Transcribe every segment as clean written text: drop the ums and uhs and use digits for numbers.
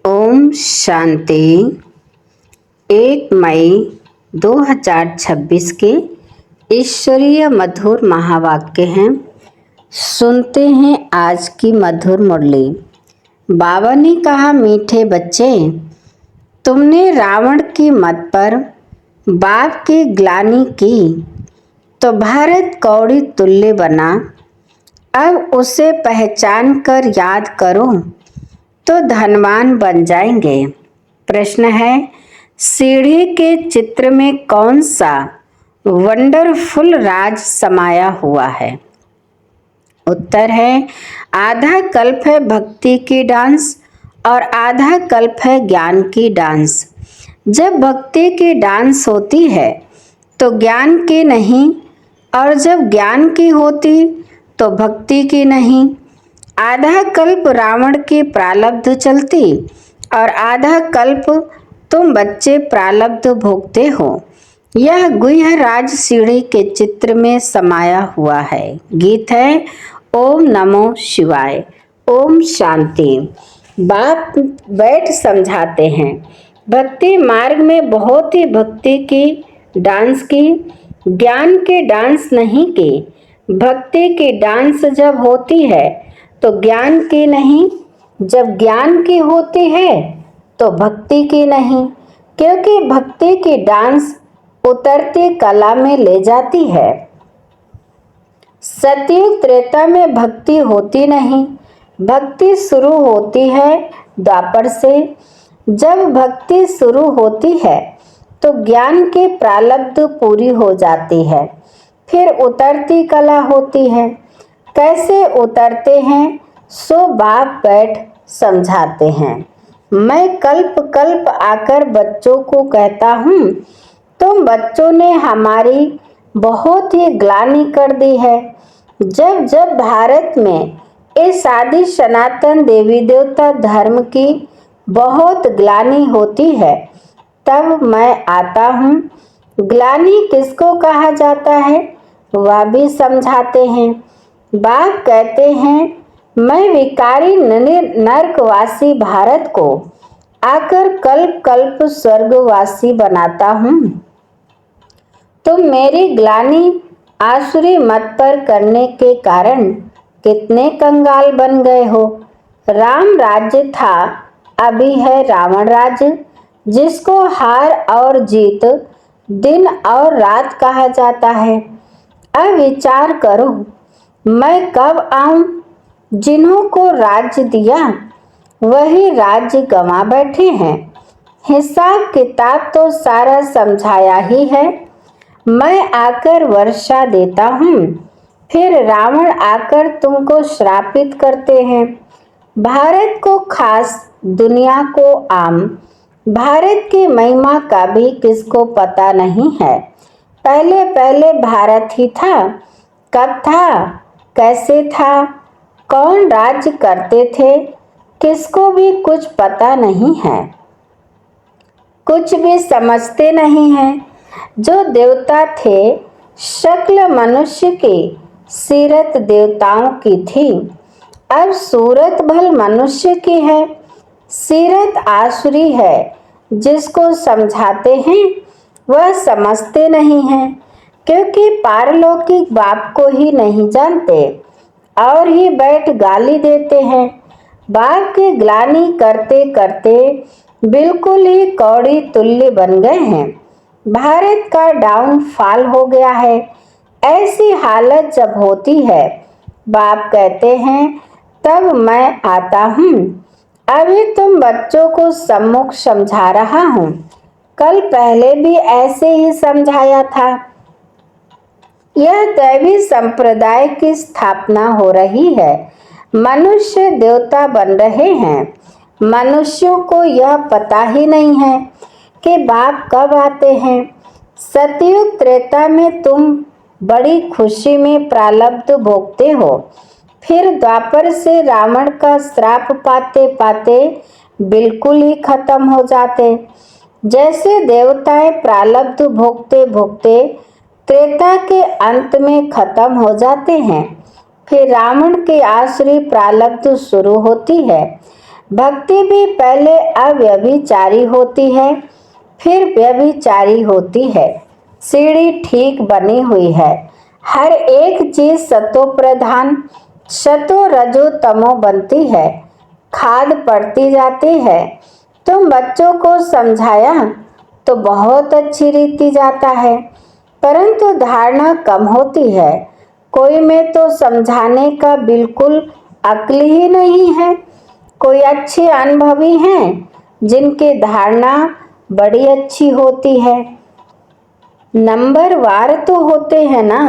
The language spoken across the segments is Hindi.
ओम शांति। 1 मई 2026 के ईश्वरीय मधुर महावाक्य हैं। सुनते हैं आज की मधुर मुरली। बाबा ने कहा, मीठे बच्चे, तुमने रावण की मत पर बाप की ग्लानि की तो भारत कौड़ी तुल्य बना। अब उसे पहचान कर याद करो तो धनवान बन जाएंगे। प्रश्न है, सीढ़ी के चित्र में कौन सा वंडरफुल राज समाया हुआ है? उत्तर है, आधा कल्प है भक्ति की डांस और आधा कल्प है ज्ञान की डांस। जब भक्ति की डांस होती है तो ज्ञान की नहीं, और जब ज्ञान की होती तो भक्ति की नहीं। आधा कल्प रावण की प्रारब्ध चलती और आधा कल्प तुम बच्चे प्रारब्ध भोगते हो। यह गुह्य राज सीढ़ी के चित्र में समाया हुआ है। गीत है ओम नमो शिवाय। ओम शांति। बाप बैठ समझाते हैं, भक्ति मार्ग में बहुत ही भक्ति की डांस की, ज्ञान के डांस नहीं की। भक्ति की डांस जब होती है तो ज्ञान की नहीं, जब ज्ञान की होती है तो भक्ति की नहीं, क्योंकि भक्ति की डांस उतरती कला में ले जाती है। सतयुग त्रेता में भक्ति होती नहीं, भक्ति शुरू होती है द्वापर से। जब भक्ति शुरू होती है तो ज्ञान की प्रारब्ध पूरी हो जाती है, फिर उतरती कला होती है। कैसे उतरते हैं सो बाप बैठ समझाते हैं। मैं कल्प कल्प आकर बच्चों को कहता हूँ, तुम बच्चों ने हमारी बहुत ही ग्लानि कर दी है। जब जब भारत में इस आदि सनातन देवी देवता धर्म की बहुत ग्लानि होती है, तब मैं आता हूँ। ग्लानि किसको कहा जाता है वह भी समझाते हैं। बाप कहते हैं, मैं विकारी नरकवासी भारत को आकर कल्प कल्प स्वर्गवासी बनाता हूँ। तुम मेरी ग्लानि आसुरी मत पर करने के कारण कितने कंगाल बन गए हो। राम राज्य था, अभी है रावण राज्य, जिसको हार और जीत दिन और रात कहा जाता है। अब विचार करो, मैं कब आऊं? जिन्हों को राज्य दिया वही राज्य गंवा बैठे हैं। हिसाब किताब तो सारा समझाया ही है। मैं आकर वर्षा देता हूँ, फिर रावण आकर तुमको श्रापित करते हैं। भारत को खास, दुनिया को आम। भारत की महिमा का भी किसको पता नहीं है। पहले पहले भारत ही था। कब था, कैसे था, कौन राज्य करते थे, किसको भी कुछ पता नहीं है, कुछ भी समझते नहीं है। जो देवता थे, शक्ल मनुष्य की, सीरत देवताओं की थी। अब सूरत भल मनुष्य की है, सीरत आसुरी है। जिसको समझाते हैं वह समझते नहीं हैं, क्योंकि पारलौकिक बाप को ही नहीं जानते और ही बैठ गाली देते हैं। बाप की ग्लानि करते करते बिल्कुल ही कौड़ी तुल्य बन गए हैं। भारत का डाउनफॉल हो गया है। ऐसी हालत जब होती है, बाप कहते हैं, तब मैं आता हूँ। अभी तुम बच्चों को सम्मुख समझा रहा हूँ, कल पहले भी ऐसे ही समझाया था। यह दैवी संप्रदाय की स्थापना हो रही है। मनुष्य देवता बन रहे हैं। मनुष्यों को यह पता ही नहीं है कि बाप कब आते हैं। सतयुग त्रेता में तुम बड़ी खुशी में प्रारब्ध भोगते हो, फिर द्वापर से रावण का श्राप पाते पाते बिल्कुल ही खत्म हो जाते। जैसे देवताएं प्रारब्ध भोगते भोगते त्रेता के अंत में खत्म हो जाते हैं, फिर रावण की आसुरी प्रारब्ध शुरू होती है। भक्ति भी पहले अव्यभिचारी होती है, फिर व्यभिचारी होती है। सीढ़ी ठीक बनी हुई है। हर एक चीज सतो प्रधान शतो रजो तमो बनती है, खाद पड़ती जाती है। तुम बच्चों को समझाया तो बहुत अच्छी रीति जाता है, परंतु धारणा कम होती है। कोई में तो समझाने का बिल्कुल अक्ल ही नहीं है। कोई अच्छे अनुभवी हैं जिनकी धारणा बड़ी अच्छी होती है। नंबर वार तो होते हैं ना,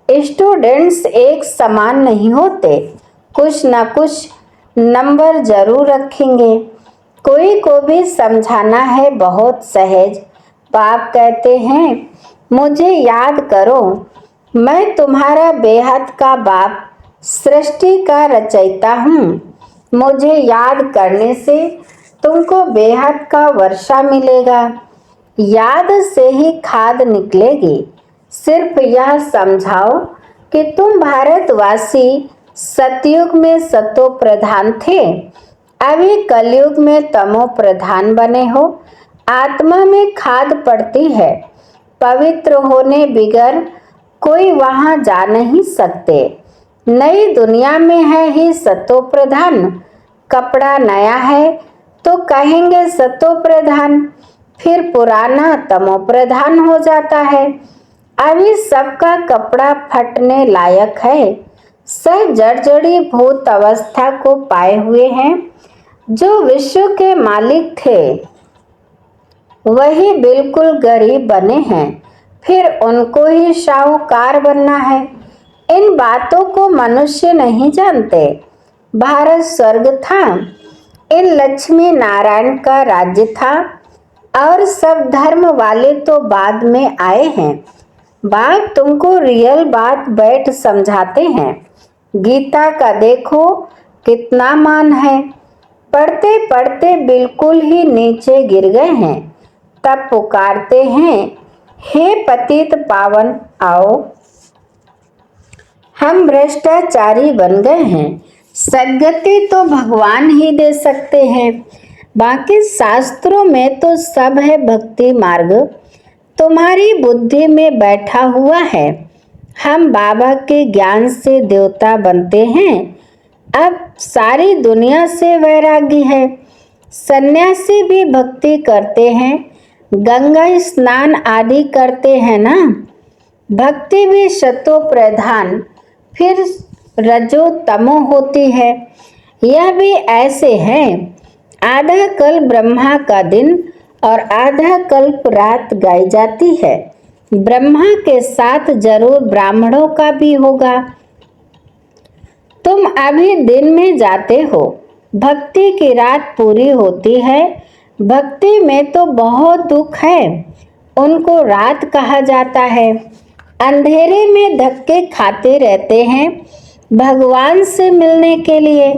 स्टूडेंट्स एक समान नहीं होते, कुछ न कुछ नंबर जरूर रखेंगे। कोई को भी समझाना है बहुत सहज। बाप कहते हैं मुझे याद करो, मैं तुम्हारा बेहद का बाप, सृष्टि का रचयिता हूँ। मुझे याद करने से तुमको बेहद का वर्षा मिलेगा। याद से ही खाद निकलेगी। सिर्फ यह समझाओ कि तुम भारतवासी सतयुग में सतो प्रधान थे, अभी कलयुग में तमो प्रधान बने हो। आत्मा में खाद पड़ती है। पवित्र होने बिगर कोई वहां जा नहीं सकते। नई दुनिया में है ही सतो प्रधान। कपड़ा नया है तो कहेंगे सतो प्रधान, फिर पुराना तमो प्रधान हो जाता है। अभी सबका कपड़ा फटने लायक है। सब जर्जरी भूत अवस्था को पाए हुए हैं। जो विश्व के मालिक थे वही बिल्कुल गरीब बने हैं, फिर उनको ही साहूकार बनना है। इन बातों को मनुष्य नहीं जानते। भारत स्वर्ग था, इन लक्ष्मी नारायण का राज्य था, और सब धर्म वाले तो बाद में आए हैं। बाप तुमको रियल बात बैठ समझाते हैं। गीता का देखो कितना मान है। पढ़ते पढ़ते बिल्कुल ही नीचे गिर गए हैं, तब पुकारते हैं हे पतित पावन आओ। हम भ्रष्टाचारी बन गए हैं। सद्गति तो भगवान ही दे सकते हैं। बाकी शास्त्रों में तो सब है भक्ति मार्ग, तुम्हारी बुद्धि में बैठा हुआ है। हम बाबा के ज्ञान से देवता बनते हैं। अब सारी दुनिया से वैरागी है। सन्यासी भी भक्ति करते हैं, गंगा स्नान आदि करते हैं ना। भक्ति भी शतो प्रधान, फिर रजो तमो होती है। यह भी ऐसे है। आधा कल ब्रह्मा का दिन और आधा कल्प रात गाई जाती है। ब्रह्मा के साथ जरूर ब्राह्मणों का भी होगा। तुम अभी दिन में जाते हो, भक्ति की रात पूरी होती है। भक्ति में तो बहुत दुख है, उनको रात कहा जाता है। अंधेरे में धक्के खाते रहते हैं भगवान से मिलने के लिए।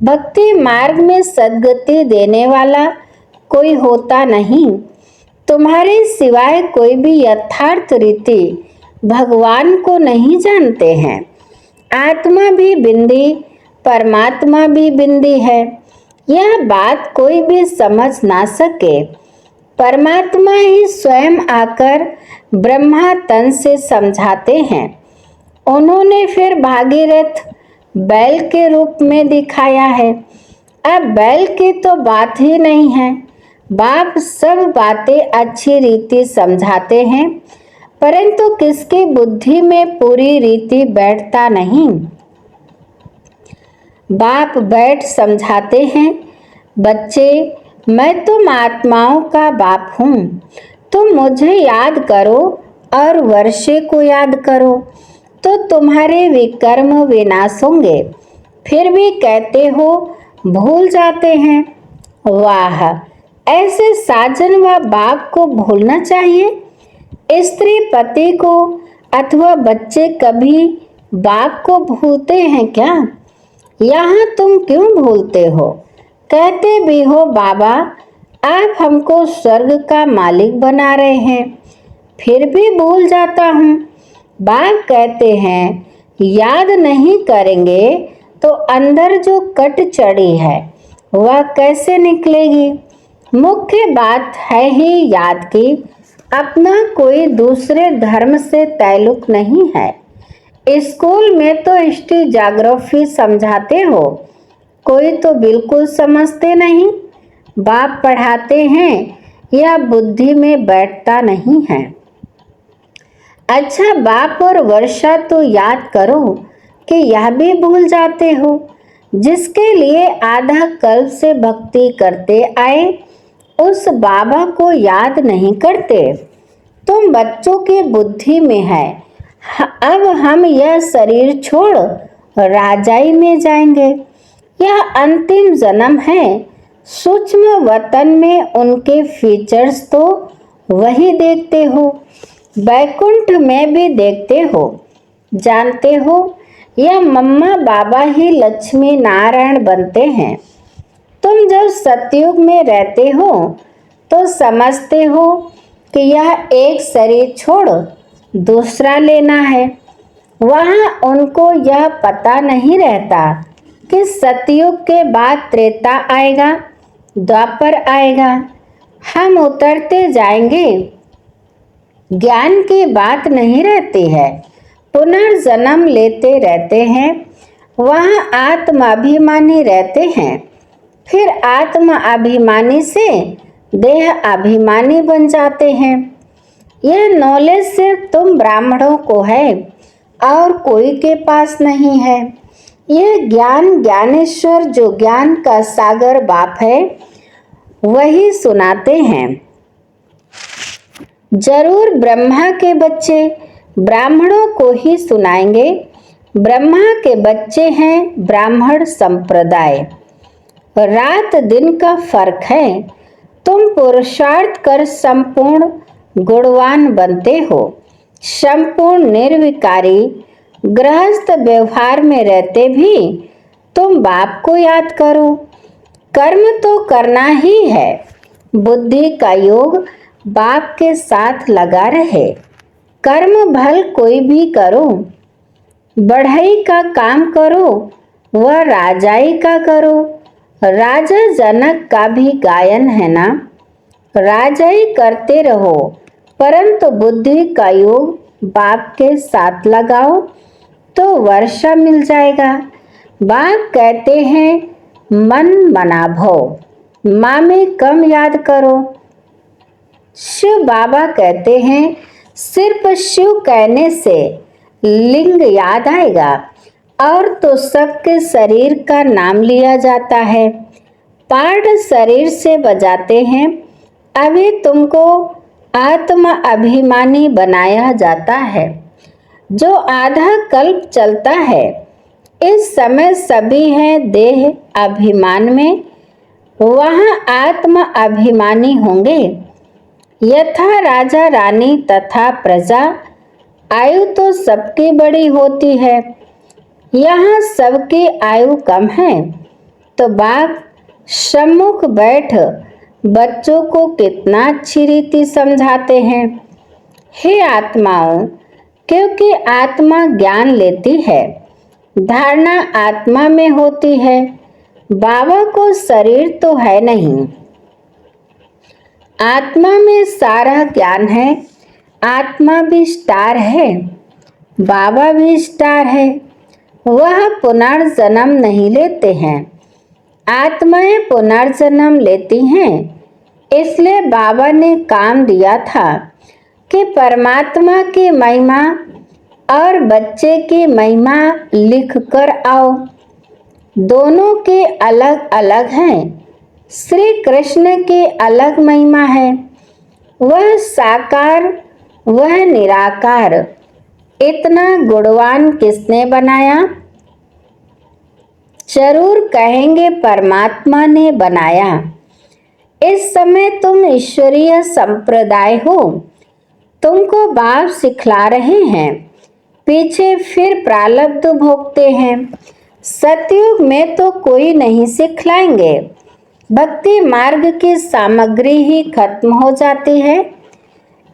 भक्ति मार्ग में सद्गति देने वाला कोई होता नहीं। तुम्हारे सिवाय कोई भी यथार्थ रीति भगवान को नहीं जानते हैं। आत्मा भी बिंदी, परमात्मा भी बिंदी है। यह बात कोई भी समझ ना सके। परमात्मा ही स्वयं आकर ब्रह्मा तन से समझाते हैं। उन्होंने फिर भागीरथ बैल के रूप में दिखाया है। अब बैल की तो बात ही नहीं है। बाप सब बातें अच्छी रीति समझाते हैं, परंतु किसकी बुद्धि में पूरी रीति बैठता नहीं। बाप बैठ समझाते हैं, बच्चे मैं तुम आत्माओं का बाप हूँ। तुम मुझे याद करो और वर्षे को याद करो तो तुम्हारे विकर्म विनाश होंगे। फिर भी कहते हो भूल जाते हैं। वाह, ऐसे साजन व बाप को भूलना चाहिए। स्त्री पति को अथवा बच्चे कभी बाप को भूलते हैं क्या? यहाँ तुम क्यों भूलते हो? कहते भी हो बाबा आप हमको स्वर्ग का मालिक बना रहे हैं, फिर भी भूल जाता हूँ। बाप कहते हैं याद नहीं करेंगे तो अंदर जो कट चढ़ी है वह कैसे निकलेगी। मुख्य बात है ही याद की अपना कोई दूसरे धर्म से ताल्लुक नहीं है। स्कूल में तो हिस्ट्री ज्योग्राफी समझाते हो, कोई तो बिल्कुल समझते नहीं। बाप पढ़ाते हैं या बुद्धि में बैठता नहीं है। अच्छा बाप और वर्षा तो याद करो कि यह भी भूल जाते हो। जिसके लिए आधा कल्प से भक्ति करते आए उस बाबा को याद नहीं करते। तुम बच्चों की बुद्धि में है। अब हम यह शरीर छोड़ राजाई में जाएंगे। यह अंतिम जन्म है। सूक्ष्म वतन में उनके फीचर्स तो वही देखते हो, बैकुंठ में भी देखते हो। जानते हो यह मम्मा बाबा ही लक्ष्मी नारायण बनते हैं। तुम जब सतयुग में रहते हो तो समझते हो कि यह एक शरीर छोड़ दूसरा लेना है। वहाँ उनको यह पता नहीं रहता कि सतयुग के बाद त्रेता आएगा, द्वापर आएगा। हम उतरते जाएंगे। ज्ञान की बात नहीं रहती है। पुनर्जन्म लेते रहते हैं। वहाँ आत्माभिमानी रहते हैं। फिर आत्मा अभिमानी से देह अभिमानी बन जाते हैं। यह नॉलेज सिर्फ तुम ब्राह्मणों को है और कोई के पास नहीं है। यह ज्ञान ज्ञानेश्वर जो ज्ञान का सागर बाप है वही सुनाते हैं। जरूर ब्रह्मा के बच्चे ब्राह्मणों को ही सुनाएंगे। ब्रह्मा के बच्चे हैं ब्राह्मण संप्रदाय। रात दिन का फर्क है। तुम पुरुषार्थ कर संपूर्ण गुणवान बनते हो। संपूर्ण निर्विकारी गृहस्थ व्यवहार में रहते भी तुम बाप को याद करो। कर्म तो करना ही है। बुद्धि का योग बाप के साथ लगा रहे। कर्म भल कोई भी करो। बढ़ई का काम करो वह राजाई का करो। राजा जनक का भी गायन है ना। राजाई करते रहो परंतु बुद्धि का योग बाप के साथ लगाओ तो वर्षा मिल जाएगा। बाप कहते हैं मन मना भव माँ में कम याद करो। शिव बाबा कहते हैं सिर्फ शिव कहने से लिंग याद आएगा और तो सबके शरीर का नाम लिया जाता है। पार्ट शरीर से बजाते हैं। अभी तुमको आत्मा अभिमानी बनाया जाता है जो आधा कल्प चलता है। इस समय सभी हैं देह अभिमान में, वहाँ आत्मा अभिमानी होंगे। यथा राजा रानी तथा प्रजा। आयु तो सबकी बड़ी होती है। यहाँ सबकी आयु कम है तो बाप सम्मुख बैठ बच्चों को कितना अच्छी रीति समझाते हैं। हे आत्माओं, क्योंकि आत्मा ज्ञान लेती है, धारणा आत्मा में होती है। बाबा को शरीर तो है नहीं। आत्मा में सारा ज्ञान है। आत्मा भी स्टार है, बाबा भी स्टार है। वह पुनर्जन्म नहीं लेते हैं। आत्माएं पुनर्जन्म लेती हैं। इसलिए बाबा ने काम दिया था कि परमात्मा की महिमा और बच्चे की महिमा लिख कर आओ। दोनों के अलग अलग हैं। श्री कृष्ण की अलग महिमा है। वह साकार वह निराकार। इतना गुणवान किसने बनाया? जरूर कहेंगे परमात्मा ने बनाया। इस समय तुम ईश्वरीय संप्रदाय हो। तुमको बाप सिखला रहे हैं, पीछे फिर प्रारब्ध भोगते हैं। सतयुग में तो कोई नहीं सिखलाएंगे। भक्ति मार्ग की सामग्री ही खत्म हो जाती है।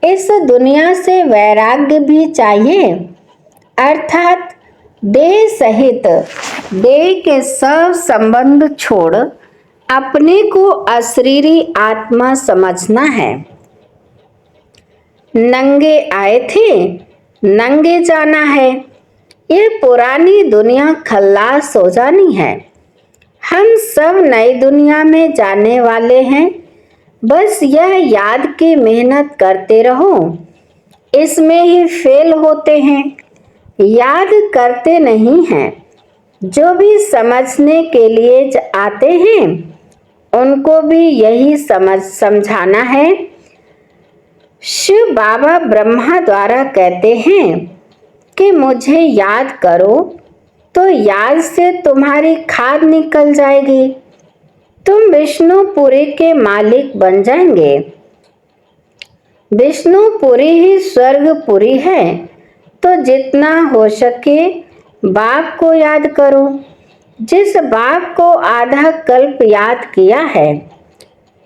इस दुनिया से वैराग्य भी चाहिए, अर्थात देह सहित देह के सब संबंध छोड़ अपने को अशरीरी आत्मा समझना है। नंगे आए थे, नंगे जाना है। ये पुरानी दुनिया खल्लास हो जानी है। हम सब नई दुनिया में जाने वाले हैं। बस यह याद की मेहनत करते रहो। इसमें ही फेल होते हैं, याद करते नहीं हैं। जो भी समझने के लिए आते हैं उनको भी यही समझाना है। शिव बाबा ब्रह्मा द्वारा कहते हैं कि मुझे याद करो, तो याद से तुम्हारी खाद निकल जाएगी। तुम विष्णुपुरी के मालिक बन जाएंगे। विष्णुपुरी ही स्वर्गपुरी है, तो जितना हो सके बाप को याद करो। जिस बाप को आधा कल्प याद किया है,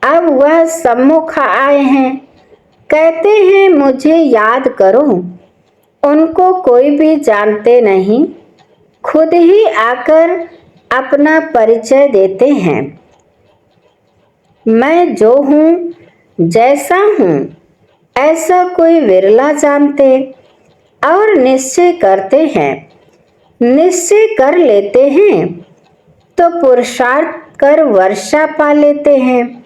अब वह सम्मुख आए हैं, कहते हैं मुझे याद करो। उनको कोई भी जानते नहीं, खुद ही आकर अपना परिचय देते हैं। मैं जो हूँ, जैसा हूँ, ऐसा कोई विरला जानते और निश्चय करते हैं। निश्चय कर लेते हैं तो पुरुषार्थ कर वर्षा पा लेते हैं।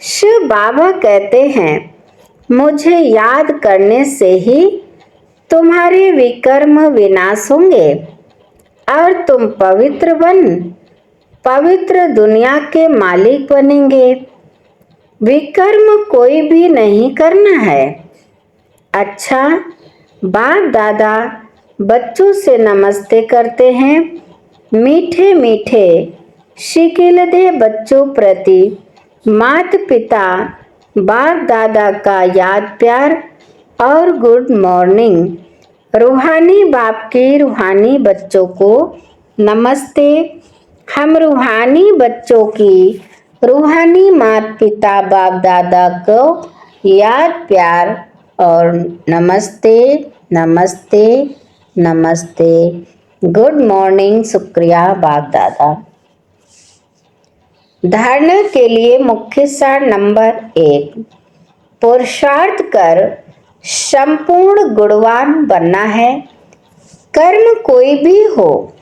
शिव बाबा कहते हैं मुझे याद करने से ही तुम्हारे विकर्म विनाश होंगे और तुम पवित्र दुनिया के मालिक बनेंगे। विकर्म कोई भी नहीं करना है। अच्छा, बाप दादा बच्चों से नमस्ते करते हैं। मीठे मीठे शिकिल दे बच्चों प्रति माता पिता बाप दादा का याद प्यार और गुड मॉर्निंग। रूहानी बाप के रूहानी बच्चों को नमस्ते। हम रूहानी बच्चों की रूहानी माता पिता बाप दादा को याद प्यार और नमस्ते नमस्ते नमस्ते, गुड मॉर्निंग, शुक्रिया बाप दादा। धारणा के लिए मुख्य सार नंबर 1, पुरुषार्थ कर संपूर्ण गुणवान बनना है। कर्म कोई भी हो,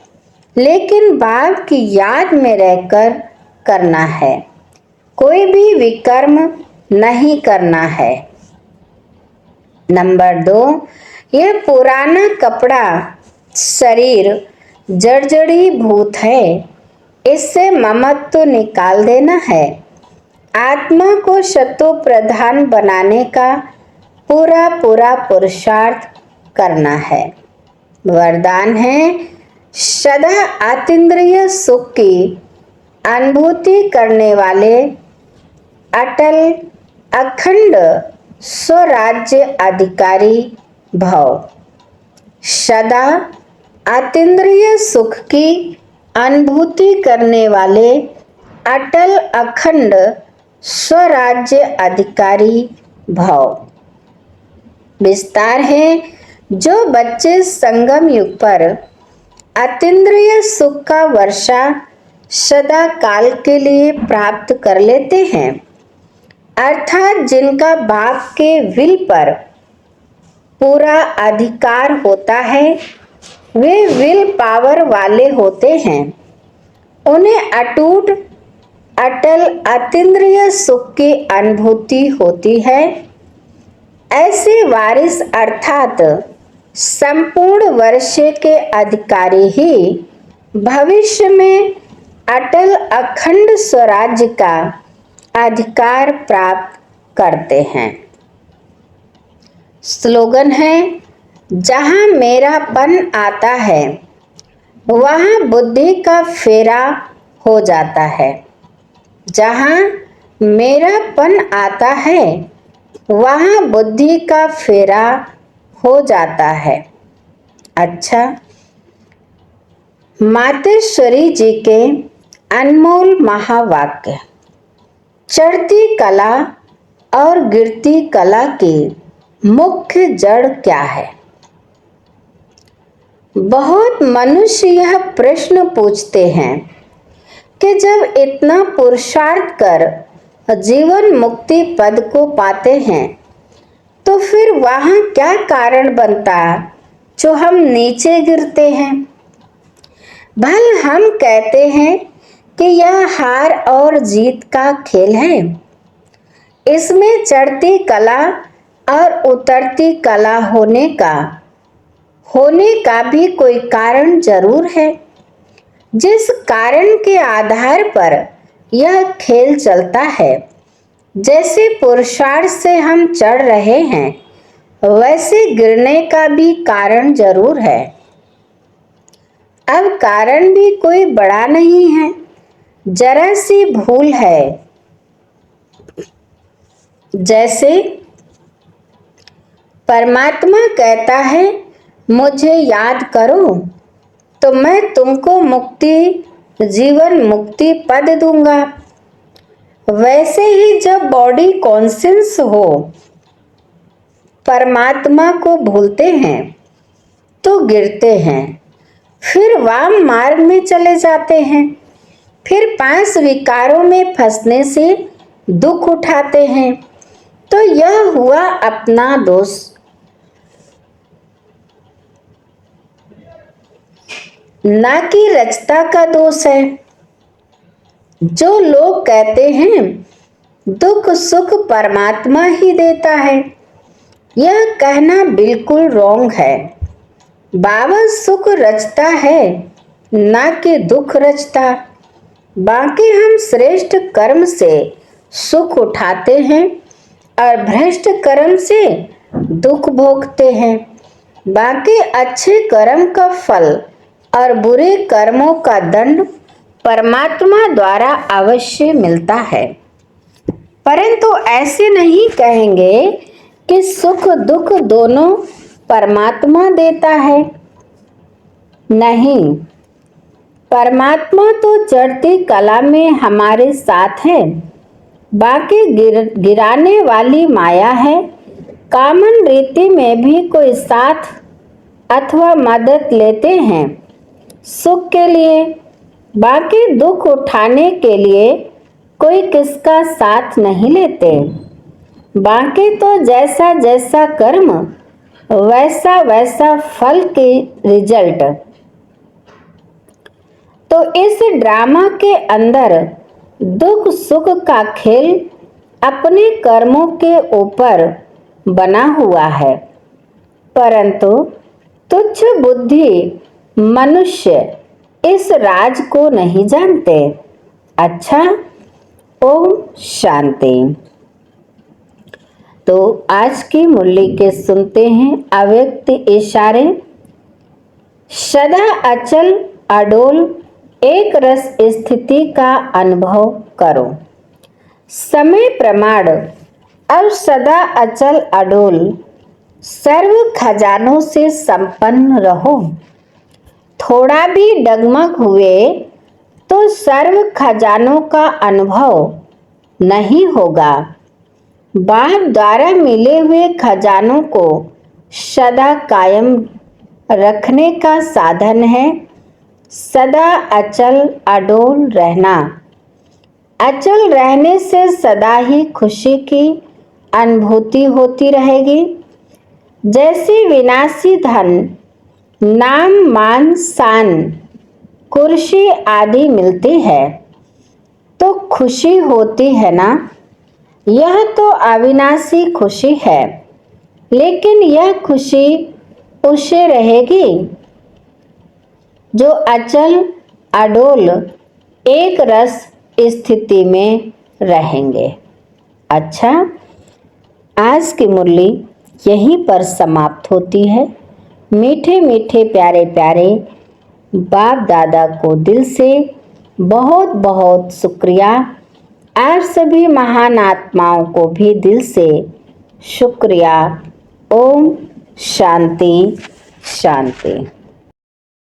लेकिन बाप की याद में रहकर करना है। कोई भी विकर्म नहीं करना है। नंबर 2, यह पुराना कपड़ा शरीर जर्जरी भूत है, इससे ममत्व निकाल देना है। आत्मा को शतो प्रधान बनाने का पूरा पुरुषार्थ करना है। वरदान है सदा अतीन्द्रिय सुख की अनुभूति करने वाले अटल अखंड स्वराज्य अधिकारी भव। सदा अतीन्द्रिय सुख की अनुभूति करने वाले अटल अखंड स्वराज्य अधिकारी भव। विस्तार है, जो बच्चे संगम युग पर अतीन्द्रिय सुख का वर्षा सदा काल के लिए प्राप्त कर लेते हैं, अर्थात जिनका बाप के विल पर पूरा अधिकार होता है, वे विल पावर वाले होते हैं। उन्हें अटूट अटल अतीन्द्रिय सुख की अनुभूति होती है। ऐसे वारिस अर्थात संपूर्ण वर्ष के अधिकारी ही भविष्य में अटल अखंड स्वराज्य का अधिकार प्राप्त करते हैं। स्लोगन है, जहाँ मेरापन आता है वहाँ बुद्धि का फेरा हो जाता है। जहाँ मेरापन आता है वहाँ बुद्धि का फेरा हो जाता है। अच्छा, मातेश्वरी जी के अनमोल महावाक्य। चढ़ती कला और गिरती कला की मुख्य जड़ क्या है? बहुत मनुष्य यह प्रश्न पूछते हैं कि जब इतना पुरुषार्थ कर जीवन मुक्ति पद को पाते हैं तो फिर वहां क्या कारण बनता जो हम नीचे गिरते हैं। भल हम कहते हैं कि यह हार और जीत का खेल है, इसमें चढ़ती कला और उतरती कला होने का भी कोई कारण जरूर है, जिस कारण के आधार पर यह खेल चलता है। जैसे पुरुषार्थ से हम चढ़ रहे हैं, वैसे गिरने का भी कारण जरूर है। अब कारण भी कोई बड़ा नहीं है, जरा सी भूल है। जैसे परमात्मा कहता है मुझे याद करो तो मैं तुमको जीवन मुक्ति पद दूंगा। वैसे ही जब बॉडी कॉन्शियस हो परमात्मा को भूलते हैं तो गिरते हैं, फिर वाम मार्ग में चले जाते हैं, फिर 5 विकारों में फंसने से दुख उठाते हैं। तो यह हुआ अपना दोष, ना कि रचता का दोष है। जो लोग कहते हैं दुख सुख परमात्मा ही देता है, यह कहना बिल्कुल रॉन्ग है। बाबा सुख रचता है, ना कि दुख रचता। बाकी हम श्रेष्ठ कर्म से सुख उठाते हैं और भ्रष्ट कर्म से दुख भोगते हैं। बाकी अच्छे कर्म का फल और बुरे कर्मों का दंड परमात्मा द्वारा अवश्य मिलता है, परंतु ऐसे नहीं कहेंगे कि सुख दुख दोनों परमात्मा देता है। नहीं, परमात्मा तो चढ़ती कला में हमारे साथ है, बाकी गिराने वाली माया है। कामन रीति में भी कोई साथ अथवा मदद लेते हैं सुख के लिए, बाकी दुख उठाने के लिए कोई किसका साथ नहीं लेते। बाकी तो जैसा जैसा कर्म वैसा वैसा फल के रिजल्ट। तो इस ड्रामा के अंदर दुख सुख का खेल अपने कर्मों के ऊपर बना हुआ है, परंतु तुच्छ बुद्धि मनुष्य इस राज को नहीं जानते। अच्छा, ओम शांति। तो आज की मुरली के सुनते हैं अव्यक्त इशारे। सदा अचल अडोल एक रस स्थिति का अनुभव करो। समय प्रमाण अब सदा अचल अडोल सर्व खजानों से संपन्न रहो। थोड़ा भी डगमग हुए तो सर्व खजानों का अनुभव नहीं होगा। बाप द्वारा मिले हुए खजानों को सदा कायम रखने का साधन है सदा अचल अडोल रहना। अचल रहने से सदा ही खुशी की अनुभूति होती रहेगी। जैसे विनाशी धन नाम मान शान कुर्सी आदि मिलती है तो खुशी होती है ना, यह तो अविनाशी खुशी है, लेकिन यह खुशी उसे रहेगी जो अचल अडोल एक रस स्थिति में रहेंगे। अच्छा, आज की मुरली यहीं पर समाप्त होती है। मीठे मीठे प्यारे प्यारे बाप दादा को दिल से बहुत बहुत शुक्रिया। आप सभी महान आत्माओं को भी दिल से शुक्रिया। ओम शांति शांति।